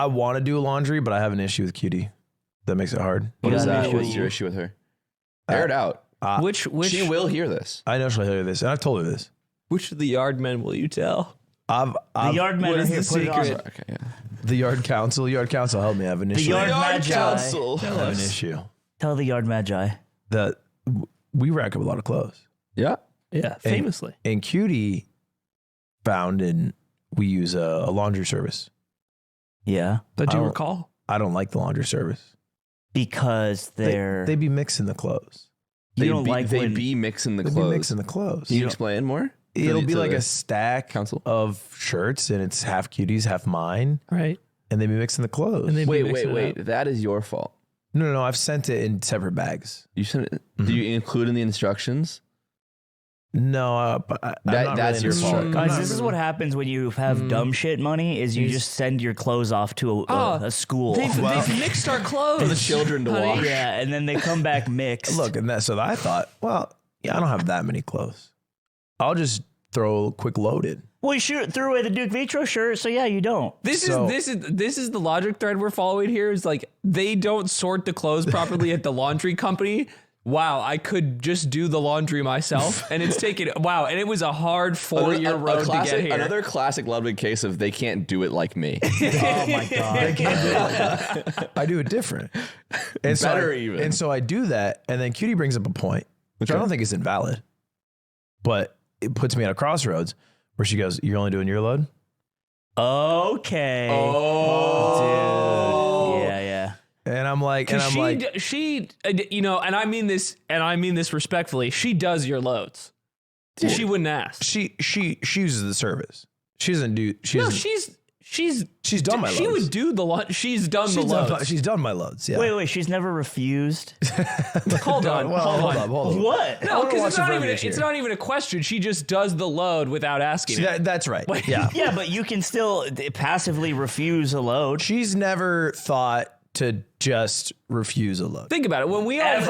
I want to do laundry, but I have an issue with Cutie. That makes it hard. What is that? What's your issue with her? Air it out. Which she will hear this. I know she'll hear this, and I've told her this. Which of the yard men will you tell? The yard men are here. Put it on. Okay, yeah. The yard council. Yard council help me. I have an issue. The yard magi. council. I have an issue. Tell the yard magi. That we rack up a lot of clothes. Yeah. Yeah, famously. And Cutie found and we use a laundry service. Yeah. Don't you recall? I don't like the laundry service. Because they be mixing the clothes. You don't like they when be mixing the They clothes. be mixing the clothes. Can you explain more? It'll be like a stack council of shirts, and it's half Cutie's, half mine. Right. And they be mixing the clothes. And wait. That is your fault. No. I've sent it in separate bags. You sent it. Do you include in the instructions? No, but that's your fault. Guys, this is what happens when you have dumb shit money is you just send your clothes off to a school. They've mixed our clothes. For the children to wash. Yeah, and then they come back mixed. Look, and so I thought, well, yeah, I don't have that many clothes. I'll just throw a quick load in. Well, you threw away the Duke Vitro shirt, so yeah, you don't. This is the logic thread we're following here. Is like they don't sort the clothes properly at the laundry company. Wow, I could just do the laundry myself, and it's taken and it was a hard 4-year road to get here. Another classic Ludwig case of they can't do it like me. Oh my god, I can't do it like that. I do it different. And even. And so I do that, and then Cutie brings up a point, which I don't think is invalid, but it puts me at a crossroads where she goes, "You're only doing your load?" Okay. Oh, dude. Yeah. And I'm like, and she, you know, and I mean this respectfully. She does your loads. Dude, she wouldn't ask. She uses the service. She doesn't do. She's done my loads. She would do the load. She's done the loads. She's done my loads. Yeah. Wait. She's never refused. Hold on. Hold on. What? No, because it's not even a question. She just does the load without asking. See, that's right. Yeah. Yeah, but you can still passively refuse a load. She's never thought to just refuse a load. Think about it. When we all lived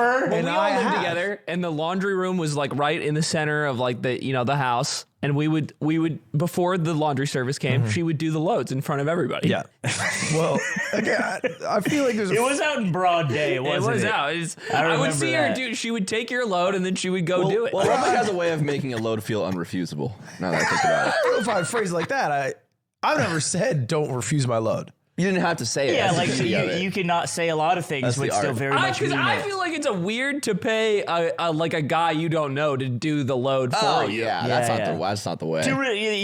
together, and the laundry room was like right in the center of like the house, and we would before the laundry service came, she would do the loads in front of everybody. Yeah. Well, again, I feel like it was out in broad day. It was out. I would see her do. She would take your load, and then she would go do it. Well, Ludwig has a way of making a load feel unrefusable. Now that I think about it. If I phrase it like that, I've never said don't refuse my load. You didn't have to say it. Yeah, like so you cannot say a lot of things, but still very much mean it. I feel like it's weird to pay a guy you don't know to do the load for you. Yeah, that's not the way.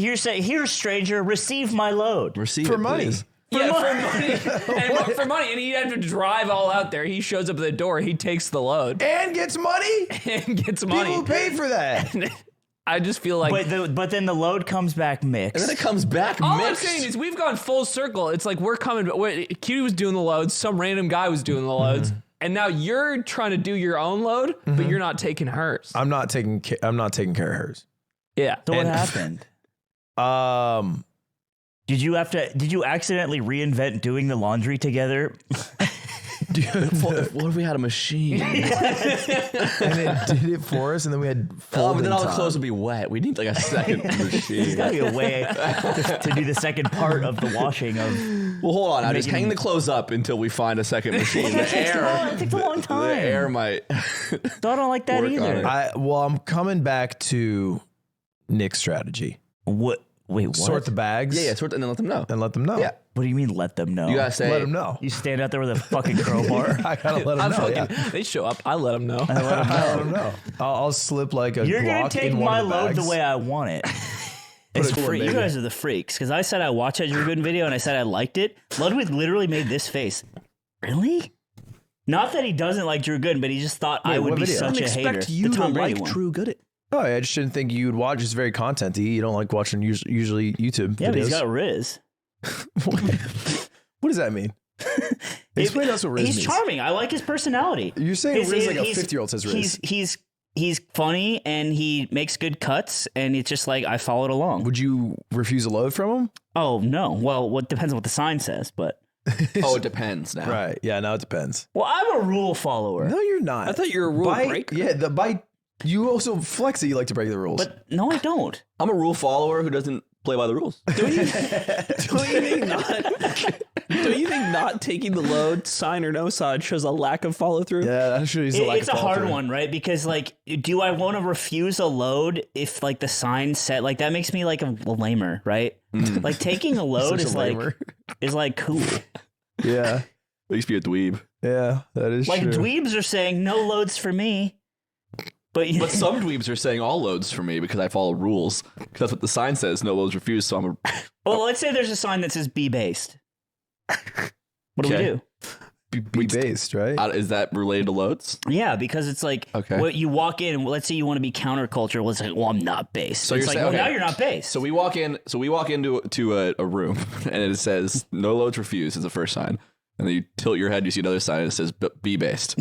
Here's stranger, receive my load. Receive for it, money. Please. For money, and he'd have to drive all out there. He shows up at the door, he takes the load and gets money. People pay for that. I just feel like, but then the load comes back mixed, and then it comes back all mixed. I'm saying is we've gone full circle. It's like we're coming. Cutie was doing the loads. Some random guy was doing the loads, and now you're trying to do your own load, but you're not taking hers. I'm not taking care of hers. Yeah. So what happened? Did you accidentally reinvent doing the laundry together? What if we had a machine? And it did it for us, and then we had but then all the clothes would be wet. We need like a second machine. There's gotta be a way to do the second part of the washing of. Well, hold on. Now just hang the clothes up until we find a second machine. It takes a long time. The air might. So I don't like that either. I'm coming back to Nick's strategy. What? Wait, what? Sort the bags. Yeah, sort and then let them know. Yeah. What do you mean let them know? You gotta say. Let them know. You stand out there with a fucking crowbar. I gotta let them know. They show up. I let them know. I let them know. I'll slip like a You're Glock gonna take in my one of the load bags. the way I want it. It's free. You guys are the freaks. Because I said I watched that Drew Gooden video and I said I liked it. Ludwig literally made this face. Really? Not that he doesn't like Drew Gooden, but he just thought I would be such a hater. You the Tom to Brady like one. Drew Gooden. Oh, I just didn't think you'd watch. It's very content-y. You don't like watching usually YouTube Yeah, videos. but he's got Riz. What does that mean? Explain to us what Riz means. He's charming. I like his personality. You're saying Riz like a 50-year-old says Riz. He's funny and he makes good cuts and it's just like I followed along. Would you refuse a load from him? Oh no. Well, what depends on what the sign says, but it depends now. Right. Yeah, now it depends. well, I'm a rule follower. No, you're not. I thought you were a rule breaker. Yeah, you also flex that you like to break the rules. But no, I don't. I'm a rule follower who doesn't play by the rules. Don't you think not taking the load, sign or no sign, shows a lack of follow through. Yeah, that shows a lack It's of a hard follow-through. one, right? Because like, do I want to refuse a load if like the sign set like that makes me like a lamer, right? Like taking a load Such is a lamer. like cool. Yeah, used to be a dweeb. yeah, that is Like true. dweebs are saying no loads for me. But Some dweebs are saying all loads for me because I follow rules. Because that's what the sign says, no loads refused. So I'm well, let's say there's a sign that says be based. What do we Okay. do? Be based, right? is that related to loads? Yeah, because it's like what you walk in. Let's say you want to be counterculture. Well, it's like, well, I'm not based. So it's you're like, saying- well, okay. now you're not based. So we walk into a room and it says no loads refused is the first sign. And then you tilt your head, you see another sign and it says be based.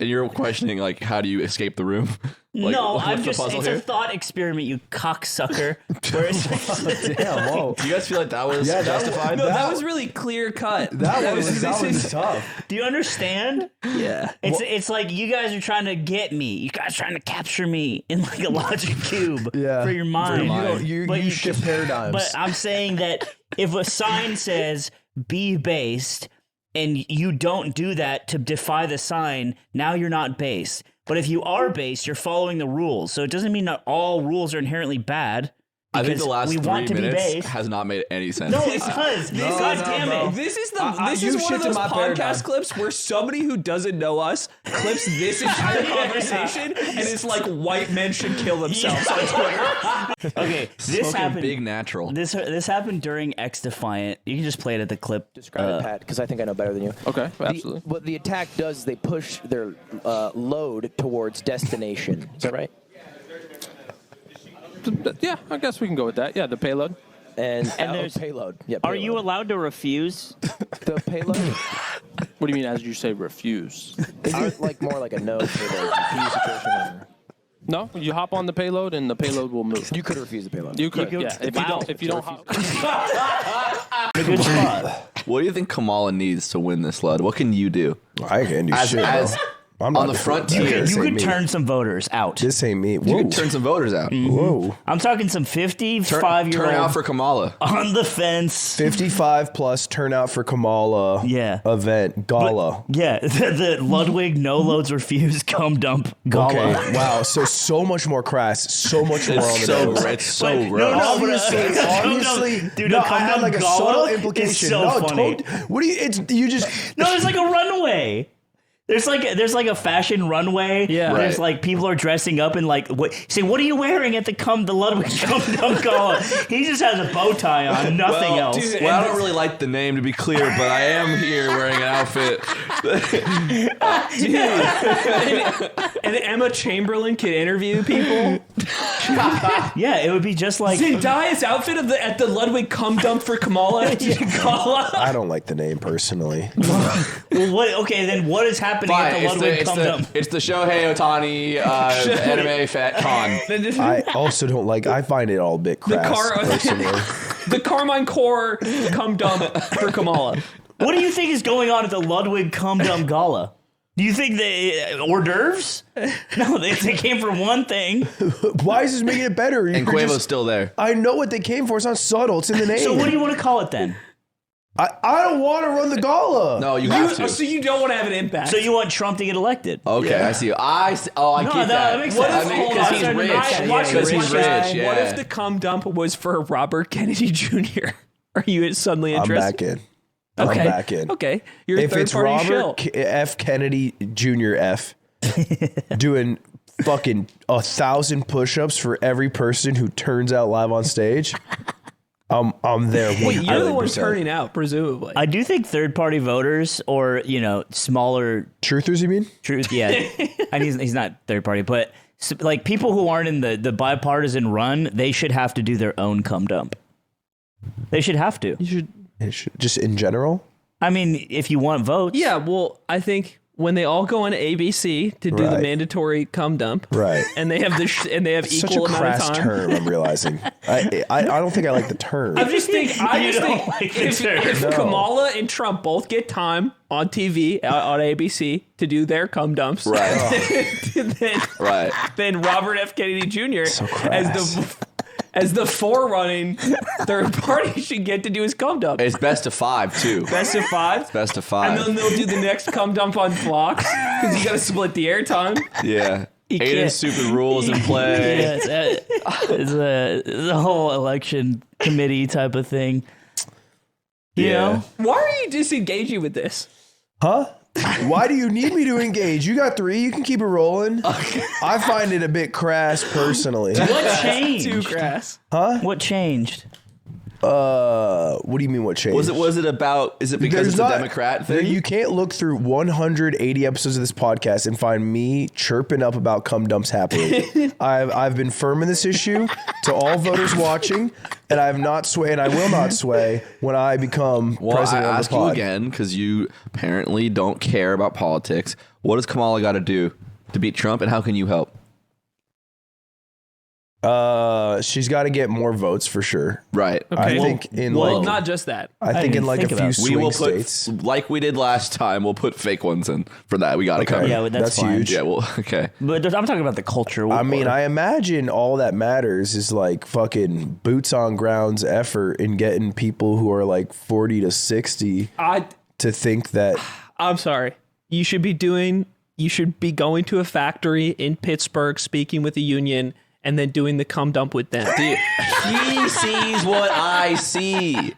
And you're questioning like how do you escape the room? Like, no, what's I'm the just. puzzle It's here? a thought experiment, you cocksucker. Where it's, Damn, whoa. Do you guys feel like that was Yeah, justified? No, that was really clear cut. That was tough. do you understand? Yeah. It's like you guys are trying to get me. You guys are trying to capture me in like a logic cube Yeah. for your mind. You don't, you But you shift paradigms. But I'm saying that if a sign says be based and you don't do that to defy the sign, now you're not based. But if you are based, you're following the rules. So it doesn't mean that all rules are inherently bad. I think because the last we 3 want to be minutes based. has not made any sense. No, it does. God damn it. This is you one of shifted those my podcast paradigm. clips where somebody who doesn't know us clips this entire conversation and it's like white men should kill themselves on Twitter. Okay, this Smoking happened. big natural. This happened during X Defiant. You can just play it at the clip. Describe it, Pat, because I think I know better than you. Okay, absolutely. What the attack does is they push their load towards destination. Is that right? Yeah, I guess we can go with that. Yeah, the payload. And there's- payload. Yeah, Are payload. you allowed to refuse? the payload? What do you mean as you say refuse? Is it like more like a no payload? Refuse situation, or- No, you hop on the payload and the payload will move. You could refuse the payload. You could, You yeah. could- If you don't hop, Good spot. What do you think Kamala needs to win this flood? What can you do? I can't do shit, as bro. I'm on not the defending frontier, that. This You ain't could me. turn some voters out. This ain't me. You Whoa. can turn some voters out. Whoa. I'm talking some 55-year-old Turn out for Kamala. on the fence. 55 plus turnout for Kamala Yeah. event gala. Yeah, the Ludwig no loads refused cum dump gala. Okay, wow. So much more crass. So much more on It's the so nose. it's so But- rough. Obviously, dude, no, a I cum had dump like a gala subtle is implication. so No, funny. what do you? It's you just. No, there's like a runway. There's like a fashion runway. Yeah. There's Right. like people are dressing up in like what are you wearing at the Ludwig cum dump gala? He just has a bow tie on, nothing Well, else. dude, Well, I don't really like the name to be clear, but I am here wearing an outfit. And Emma Chamberlain can interview people. Yeah, it would be just like Zendaya's outfit at the Ludwig cum dump for Kamala gala. I don't like the name personally. well, what? Okay, then what is happening at the Ludwig cum dump? It's the Shohei Ohtani anime fat con. I also don't like. I find it all a bit crass personally. The Carmine Core cum dump for Kamala. What do you think is going on at the Ludwig cum dump gala? Do you think they hors d'oeuvres? No, they came for one thing. Why is this making it better? You And could Quavo's just- still there. I know what they came for. It's not subtle. It's in the name. So what do you want to call it then? I don't want to run the gala. No, you have to. So you don't want to have an impact. So you want Trump to get elected? Okay, Yeah. I see. I get no, that. that makes What sense. if, I mean, hold 'cause on, he's so rich. watch this, He's watch rich, this. yeah. What if the cum dump was for Robert Kennedy Jr.? Are you suddenly I'm interested? back in. Okay. I'm back in. Okay. You're a If third it's party shill. Robert F. Kennedy Jr. F. doing fucking 1,000 push-ups for every person who turns out live on stage, I'm there. Wait, you're the one 100%. turning out, presumably. I do think third-party voters, or smaller Truthers, you mean? truth, yeah, and he's not third-party, but like people who aren't in the bipartisan run, they should have to do their own cum dump. They should have to. Just in general. I mean, if you want votes, Yeah, well, I think when they all go on ABC to do the Right. mandatory cum dump, Right. and they have and they have Such equal a amount of crass time. term, I'm realizing. I don't think I like the term. I just think You don't like the term. if No. Kamala and Trump both get time on TV on ABC to do their cum dumps, Right. then, Right. then Robert F. Kennedy Jr. So as crass. as the forerunning third party should get to do his cum dump. It's best of 5 too. Best of 5. Best of 5. And then they'll do the next cum dump on blocks because you got to split the airtime. Yeah. can't- Aiden's stupid rules in play. Yeah, it's a whole election committee type of thing. You know? Why are you disengaging with this? Huh? Why do you need me to engage? You got 3. You can keep it rolling. I find it a bit crass personally. What changed? Too crass. What changed? What do you mean what changed? Was it about, is it because it's a Democrat thing? You can't look through 180 episodes of this podcast and find me chirping up about cum dumps happening. I've been firm in this issue to all voters watching, and I have not swayed, and I will not sway when I become Well, I president of ask the you pod. again, because you apparently don't care about politics. What does Kamala got to do to beat Trump, and how can you help? She's got to get more votes for sure. Right. I Okay. think in Well, like not just that. I think in didn't like think a about few it. We will swing put, states. like we did last time, we'll put fake ones in for that. We got to cover. Okay. Yeah, but that's fine. huge. Yeah, well, okay. But I'm talking about the culture. I mean, war. I imagine all that matters is like fucking boots on grounds effort in getting people who are like 40 to 60 to think that I'm sorry. You should be going to a factory in Pittsburgh, speaking with the union, and then doing the cum dump with them. He sees what I see.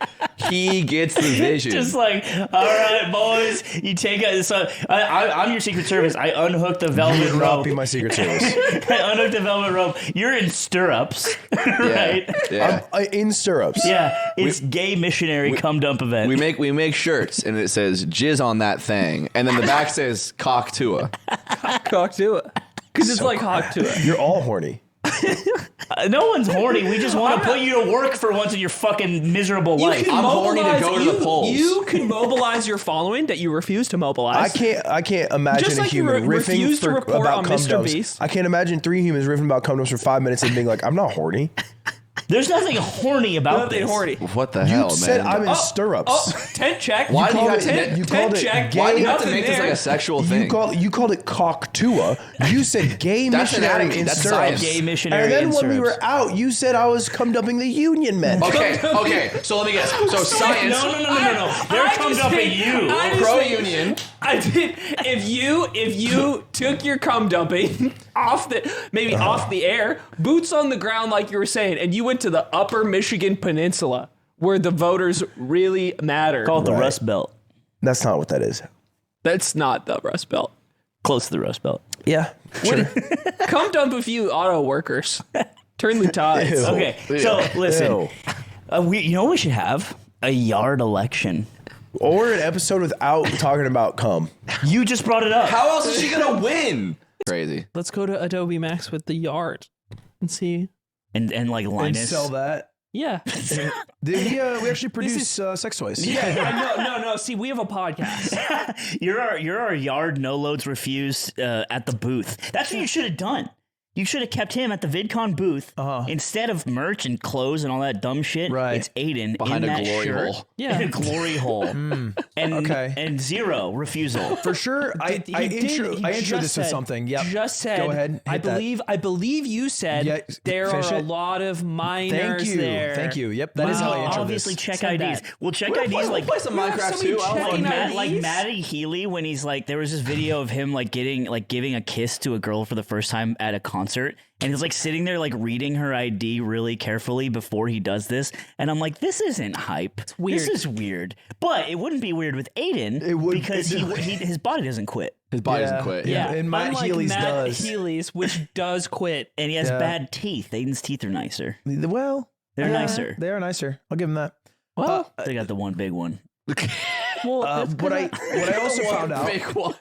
He gets the vision. Just like, all right, boys, you take it. So I'm your Secret Service. I unhook the velvet would not rope. be my Secret Service. I unhook the velvet rope. You're in stirrups, right? Yeah. I'm in stirrups. Yeah, it's gay missionary cum dump event. We make shirts and it says jizz on that thing, and then the back says cock tua. Cock to it. Because it's like hawk to it. You're all horny. No one's horny. We just want to put you to work for once in your fucking miserable life. I'm horny to go to the polls. You can mobilize your following that you refuse to mobilize. I can't imagine Just a like you human riffing refuse to report about on cum Mr. dumps. Beast. I can't imagine 3 humans riffing about cum dumps for 5 minutes and being like, I'm not horny. There's nothing horny about Nothing this. horny. What the You hell, said man? I'm in stirrups. Oh, tent check. Why do you have to- tent, you tent called it check? gay- Why do you have to Nothing make this there. like a sexual thing? You called it cocktua. You said gay That's missionary anatomy. in That's stirrups. science. Gay missionary And then in when we stirrups. were out, you said I was cum dumping the union men. Okay. So let me guess. So science. No. They're I cum just dumping think- you. I just Pro think- union. I did. If you took your cum dumping off the air, boots on the ground like you were saying, and you went to the Upper Michigan Peninsula where the voters really matter. Call it the Right. Rust Belt. That's not what that is. That's not the Rust Belt. Close to the Rust Belt. Yeah. Sure. Come dump a few auto workers. Turn the tides. Ew. Okay, so listen. Ew. You know what we should have? A yard election. Or an episode without talking about cum. You just brought it up. How else is she gonna win? Crazy. Let's go to Adobe Max with the yard and see. And like And Linus. sell that. Yeah. We actually produce sex toys. No. See, we have a podcast. You're our yard no loads refuse at the booth. That's what you should have done. You should have kept him at the VidCon booth instead of merch and clothes and all that dumb shit. Right. It's Aiden Behind in a that glory shirt. hole. Yeah. In a glory hole. And Okay. and zero refusal. For sure. I intro this with something. Yep. Just said. Go ahead. I hit that. believe you said Yeah, there finish are a it. lot of minors Thank you. there. Thank you. Yep. That is how I Well, intro obviously this. check Said IDs. that. We'll check We'll IDs play, like we'll play some Minecraft somebody too. I don't checking know. like IDs? Matty Healy when he's like, there was this video of him like giving a kiss to a girl for the first time at a concert, and he's like sitting there like reading her ID really carefully before he does this, and I'm like, this isn't hype. It's weird. This is weird, but it wouldn't be weird with Aiden It would- because his body doesn't quit, His body doesn't quit. Yeah. And Matt Unlike Healy's Matt does. Healy's, which does quit. and he has Yeah. bad teeth. Aiden's teeth are nicer. Well, They're yeah, nicer. They are nicer. I'll give them that. Well, They got the one big one. that's What I also found out. Fake one.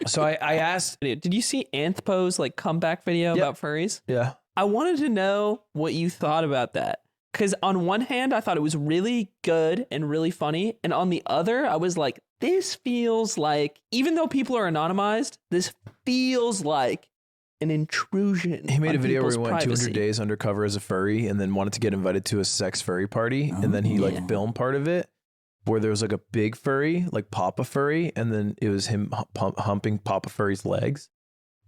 So I asked. did you see Anthpo's like comeback video about furries? Yeah. I wanted to know what you thought about that. Because on one hand, I thought it was really good and really funny. And on the other, I was like, this feels like, even though people are anonymized, this feels like an intrusion. He made on a video where he people's went privacy. 200 days undercover as a furry and then wanted to get invited to a sex furry party. And then he like filmed part of it where there was like a big furry, like Papa Furry. And then it was him humping Papa Furry's legs.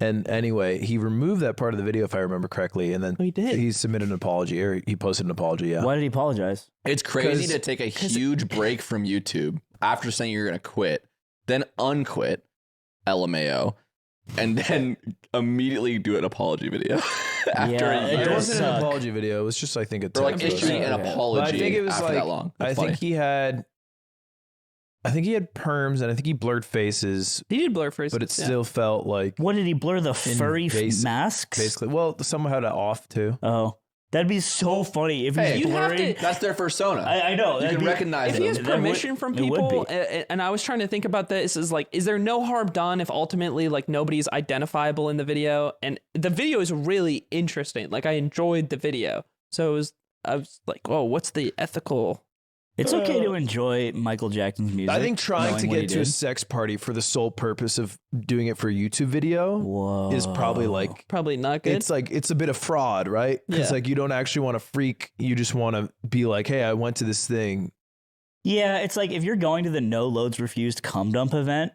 And anyway, he removed that part of the video, if I remember correctly. And then he did. He submitted an apology, or he posted an apology. Yeah. Why did he apologize? It's crazy to take a huge break from YouTube after saying you're going to quit, then unquit, LMAO, and then immediately do an apology video after a year. It wasn't an apology video. It was just, I think, a Or like text issuing an But apology I think it was after like, that long. That's I funny. think he had perms, and I think he blurred faces, He did blur faces. but it still felt like What did he blur the furry basic- masks? basically. Well, someone had it off too. Oh, that'd be so funny if he's Hey, you have blurring. to- That's their persona. I know. You that'd can be- recognize If he has them. permission from it would people, be. and I was trying to think about this, is there no harm done if ultimately like nobody's identifiable in the video? And the video is really interesting. Like I enjoyed the video, so I was like, oh, what's the ethical? It's okay to enjoy Michael Jackson's music. I think trying knowing to what he get to a did. sex party for the sole purpose of doing it for a YouTube video Whoa. is probably like, Probably not good. it's like, it's a bit of fraud, right? Because Yeah. like you don't actually want to freak. You just want to be like, hey, I went to this thing. Yeah, it's like if you're going to the no loads refused cum dump event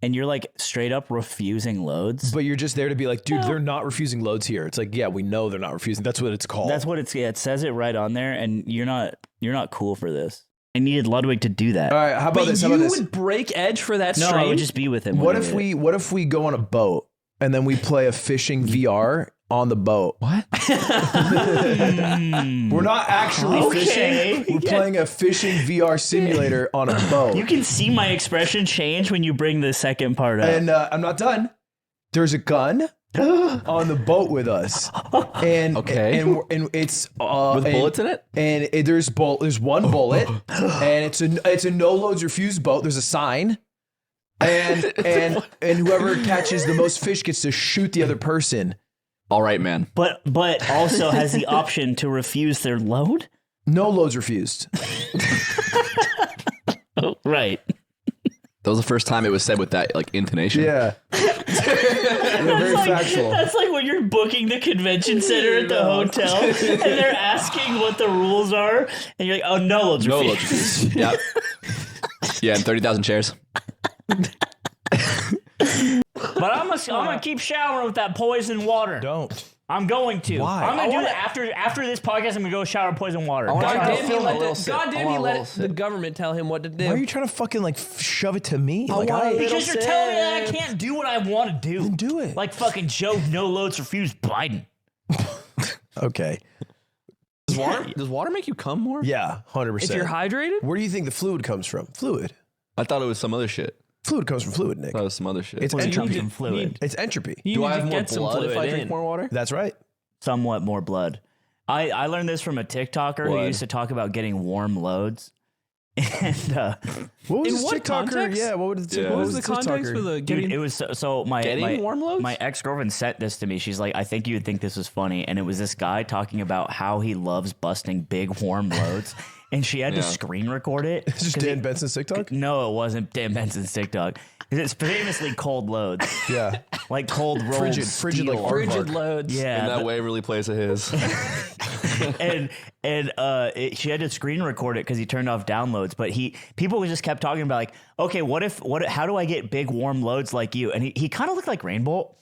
and you're like straight up refusing loads. But you're just there to be like, dude, they're not refusing loads here. It's like, yeah, we know they're not refusing. That's what it's called. That's what it's. Yeah, it says it right on there, and you're not cool for this. I needed Ludwig to do that. All right, how about But this? How you about this? would break edge for that No, stream? I would just be with him. What when he if did it. what if we go on a boat and then we play a fishing VR on the boat? What? We're not actually Okay. fishing. We're playing a fishing VR simulator on a boat. You can see my expression change when you bring the second part up. And I'm not done. There's a gun on the boat with us, and Okay. and it's With bullets in it? and there's one bullet, and it's a no loads refused boat. There's a sign, and whoever catches the most fish gets to shoot the other person. All right, man. but also has the option to refuse their load. No loads refused. Right. That was the first time it was said with that like intonation. Yeah. Very factual. That's like when you're booking the convention center at the hotel and they're asking what the rules are, and you're like, "Oh, no loads No refused." loads. Yep. Yeah, and 30,000 chairs. But I'm gonna keep showering with that poison water. Don't. I'm going to. Why? I'm gonna do that after this podcast. I'm gonna go shower with poison water. wanna God try to damn, he film a let, little the, sip. God damn, I he want a let little the sip. government tell him what to do. Why are you trying to fucking like shove it to me? Like, Because you're telling me that I can't do what I want to do. Then do it. Like fucking Joe No Loads refused Biden. Okay. Does water make you come more? Yeah, 100%. if you're hydrated, Where do you think the fluid comes from? Fluid. I thought it was some other shit. Fluid comes from fluid, Nick. I thought it was some other shit. It's You entropy. need some fluid. It's entropy. you Do need I to have more get some blood if I fluid drink in. more water? That's right. Somewhat more blood. I learned this from a TikToker who Blood. used to talk about getting warm loads. And What was In this what TikToker? context? Yeah, what was the, Yeah. what What was was the this context TikToker? for the dude, getting? it was so my Getting warm loads? My ex-girlfriend sent this to me. She's like, I think you'd think this was funny. And it was this guy talking about how he loves busting big warm loads. And she had to Yeah. screen record it. Is this 'cause Dan it- Benson's TikTok? No, it wasn't Dan Benson's TikTok. 'Cause it's famously cold loads. Yeah. Like cold rolled Frigid steel. like frigid aardvark. loads. Yeah. And that Waverly plays of his. She had to screen record it because he turned off downloads. But people just kept talking about like, okay, how do I get big warm loads like you? And he kind of looked like Rainbow.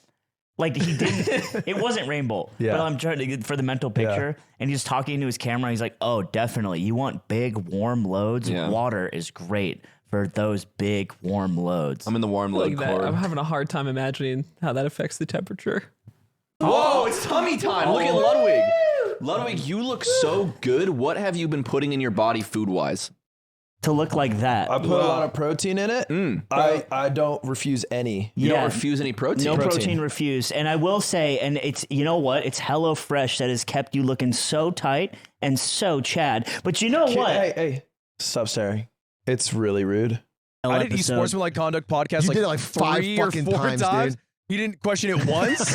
Like he didn't. It wasn't Rainbow. Yeah. But I'm trying to get for the mental picture, and he's talking to his camera. He's like, "Oh, definitely. You want big warm loads. Yeah. Water is great for those big warm loads." I'm in the warm load Like that. core. I'm having a hard time imagining how that affects the temperature. Whoa, it's tummy time. Look at Ludwig. Ludwig, you look so good. What have you been putting in your body food-wise? To look like that. I put a lot of protein in it. I don't refuse any. You don't refuse any protein? No Protein. protein refused. And I will say, and it's, you know what? It's HelloFresh that has kept you looking so tight and so Chad. But you know what? Hey, stop staring. It's really rude. I did eSportsmanlike Conduct podcast You like did it like 5 3 or fucking 4 times, times. dude. He didn't question it once.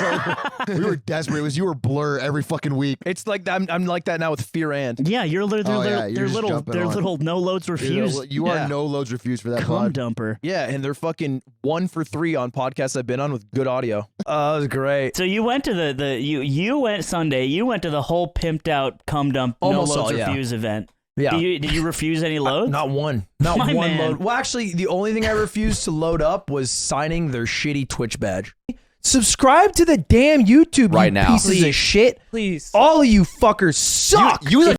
We were desperate. It was you were Blur every fucking week. It's like I'm like that now with Fear and. Yeah, you're Oh, yeah, you're just jumping they're on. little no loads refused. You Yeah. are no loads refused for that Cum pod. dumper. Yeah, and they're fucking 1 for 3 on podcasts I've been on with good audio. Oh, that was great. So you went to you went Sunday. You went to the whole pimped out cum dump Almost no loads all, yeah. refuse event. Yeah. Did you refuse any loads? Not one. Not My one man. load. Well, actually, the only thing I refused to load up was signing their shitty Twitch badge. Subscribe to the damn YouTube, Right you now. pieces of shit. Please. All of you fuckers suck. You